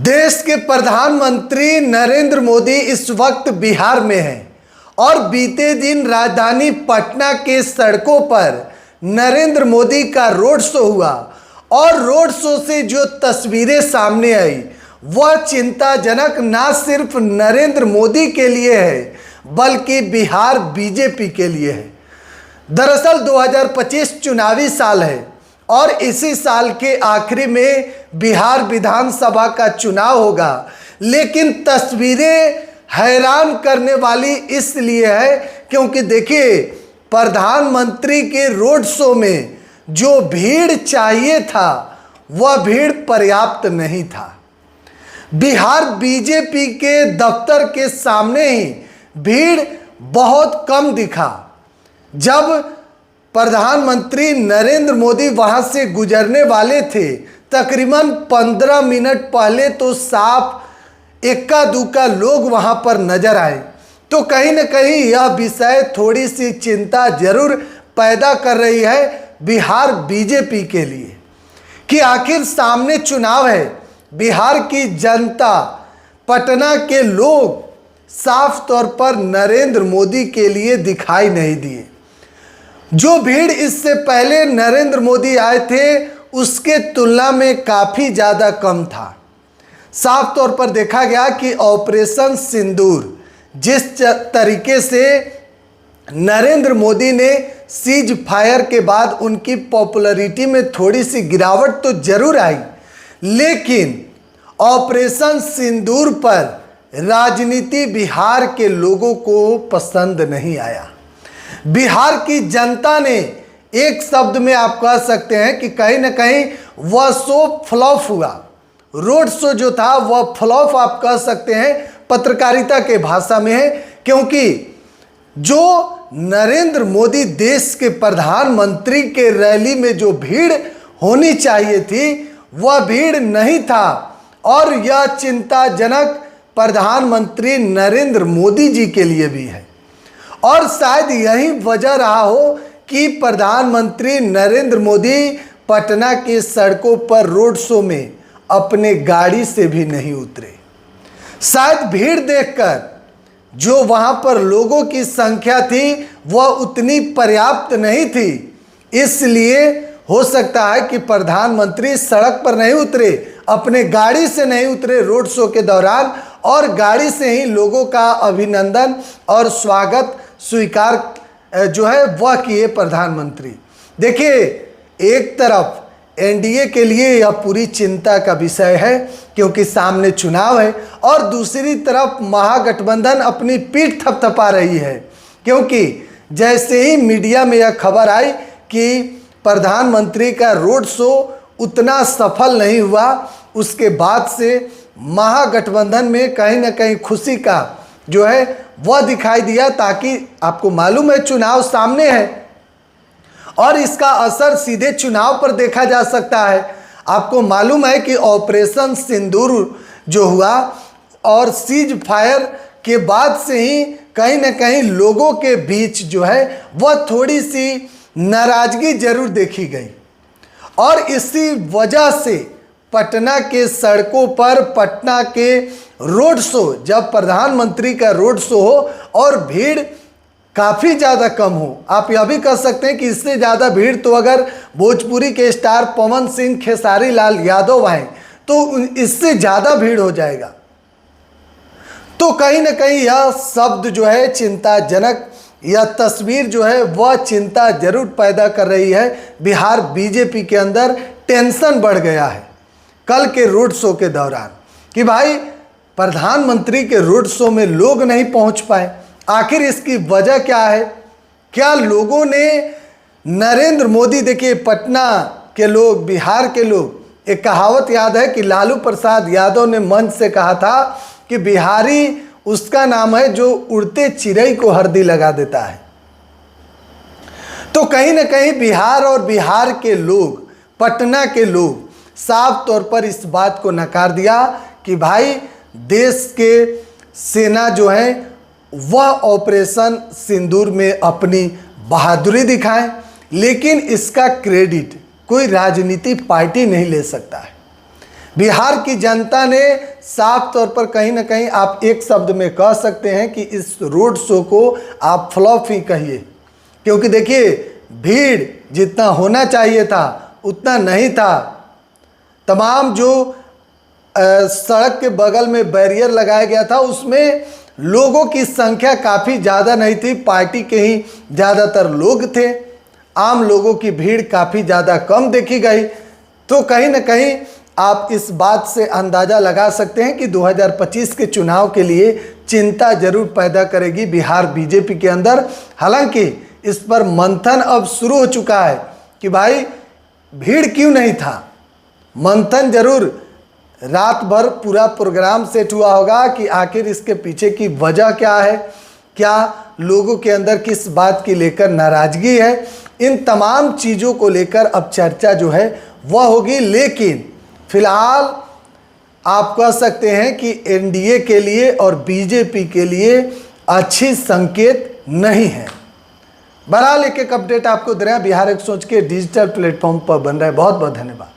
देश के प्रधानमंत्री नरेंद्र मोदी इस वक्त बिहार में हैं और बीते दिन राजधानी पटना के सड़कों पर नरेंद्र मोदी का रोड शो हुआ और रोड शो से जो तस्वीरें सामने आई वह चिंताजनक ना सिर्फ नरेंद्र मोदी के लिए है बल्कि बिहार बीजेपी के लिए है। दरअसल 2025 चुनावी साल है और इसी साल के आखिरी में बिहार विधानसभा का चुनाव होगा, लेकिन तस्वीरें हैरान करने वाली इसलिए है क्योंकि देखिए प्रधानमंत्री के रोड शो में जो भीड़ चाहिए था वह भीड़ पर्याप्त नहीं था। बिहार बीजेपी के दफ्तर के सामने ही भीड़ बहुत कम दिखा। जब प्रधानमंत्री नरेंद्र मोदी वहां से गुजरने वाले थे तकरीबन 15 मिनट पहले तो साफ इक्का दुक्का लोग वहां पर नजर आए, तो कहीं न कहीं यह विषय थोड़ी सी चिंता जरूर पैदा कर रही है बिहार बीजेपी के लिए कि आखिर सामने चुनाव है। बिहार की जनता, पटना के लोग साफ तौर पर नरेंद्र मोदी के लिए दिखाई नहीं दिए। जो भीड़ इससे पहले नरेंद्र मोदी आए थे उसके तुलना में काफ़ी ज़्यादा कम था। साफ तौर पर देखा गया कि ऑपरेशन सिंदूर जिस तरीके से नरेंद्र मोदी ने सीज फायर के बाद उनकी पॉपुलैरिटी में थोड़ी सी गिरावट तो जरूर आई, लेकिन ऑपरेशन सिंदूर पर राजनीति बिहार के लोगों को पसंद नहीं आया। बिहार की जनता ने एक शब्द में आप कह सकते हैं कि कहीं ना कहीं वह शो फ्लॉप हुआ। रोड शो जो था वह फ्लॉप आप कह सकते हैं, पत्रकारिता के भाषा में है, क्योंकि जो नरेंद्र मोदी देश के प्रधानमंत्री के रैली में जो भीड़ होनी चाहिए थी वह भीड़ नहीं था और यह चिंताजनक प्रधानमंत्री नरेंद्र मोदी जी के लिए भी है। और शायद यही वजह रहा हो कि प्रधानमंत्री नरेंद्र मोदी पटना की सड़कों पर रोड शो में अपने गाड़ी से भी नहीं उतरे। शायद भीड़ देखकर जो वहां पर लोगों की संख्या थी वह उतनी पर्याप्त नहीं थी, इसलिए हो सकता है कि प्रधानमंत्री सड़क पर नहीं उतरे, अपने गाड़ी से नहीं उतरे रोड शो के दौरान और गाड़ी से ही लोगों का अभिनंदन और स्वागत स्वीकार जो है वह किए प्रधानमंत्री। देखिए, एक तरफ एनडीए के लिए यह पूरी चिंता का विषय है क्योंकि सामने चुनाव है और दूसरी तरफ महागठबंधन अपनी पीठ थपथपा रही है क्योंकि जैसे ही मीडिया में यह खबर आई कि प्रधानमंत्री का रोड शो उतना सफल नहीं हुआ, उसके बाद से महागठबंधन में कहीं ना कहीं खुशी का जो है वह दिखाई दिया, ताकि आपको मालूम है चुनाव सामने है और इसका असर सीधे चुनाव पर देखा जा सकता है। आपको मालूम है कि ऑपरेशन सिंदूर जो हुआ और सीज फायर के बाद से ही कहीं ना कहीं लोगों के बीच जो है वह थोड़ी सी नाराजगी जरूर देखी गई और इसी वजह से पटना के सड़कों पर पटना के रोड शो, जब प्रधानमंत्री का रोड शो हो और भीड़ काफ़ी ज़्यादा कम हो, आप यह भी कह सकते हैं कि इससे ज़्यादा भीड़ तो अगर भोजपुरी के स्टार पवन सिंह, खेसारी लाल यादव आए तो इससे ज़्यादा भीड़ हो जाएगा। तो कहीं ना कहीं यह शब्द जो है चिंताजनक, यह तस्वीर जो है वह चिंता जरूर पैदा कर रही है। बिहार बीजेपी के अंदर टेंशन बढ़ गया है कल के रोड शो के दौरान कि भाई प्रधानमंत्री के रोड शो में लोग नहीं पहुंच पाए। आखिर इसकी वजह क्या है? क्या लोगों ने नरेंद्र मोदी, देखिए पटना के लोग, बिहार के लोग, एक कहावत याद है कि लालू प्रसाद यादव ने मंच से कहा था कि बिहारी उसका नाम है जो उड़ते चिड़ै को हरदी लगा देता है। तो कहीं ना कहीं बिहार और बिहार के लोग, पटना के लोग साफ तौर पर इस बात को नकार दिया कि भाई देश के सेना जो है वह ऑपरेशन सिंदूर में अपनी बहादुरी दिखाएं, लेकिन इसका क्रेडिट कोई राजनीतिक पार्टी नहीं ले सकता है। बिहार की जनता ने साफ तौर पर कहीं ना कहीं आप एक शब्द में कह सकते हैं कि इस रोड शो को आप फ्लॉप ही कहिए, क्योंकि देखिए भीड़ जितना होना चाहिए था उतना नहीं था। तमाम जो सड़क के बगल में बैरियर लगाया गया था उसमें लोगों की संख्या काफ़ी ज़्यादा नहीं थी, पार्टी के ही ज़्यादातर लोग थे, आम लोगों की भीड़ काफ़ी ज़्यादा कम देखी गई। तो कहीं ना कहीं आप इस बात से अंदाज़ा लगा सकते हैं कि 2025 के चुनाव के लिए चिंता जरूर पैदा करेगी बिहार बीजेपी के अंदर। हालांकि इस पर मंथन अब शुरू हो चुका है कि भाई भीड़ क्यों नहीं था। मंथन जरूर रात भर पूरा प्रोग्राम सेट हुआ होगा कि आखिर इसके पीछे की वजह क्या है, क्या लोगों के अंदर किस बात की लेकर नाराज़गी है। इन तमाम चीज़ों को लेकर अब चर्चा जो है वह होगी। लेकिन फिलहाल आप कह सकते हैं कि एनडीए के लिए और बीजेपी के लिए अच्छी संकेत नहीं है। बहरहाल एक अपडेट आपको दे रहे हैं बिहार एक सोच के डिजिटल प्लेटफॉर्म पर बन रहा है। बहुत बहुत धन्यवाद।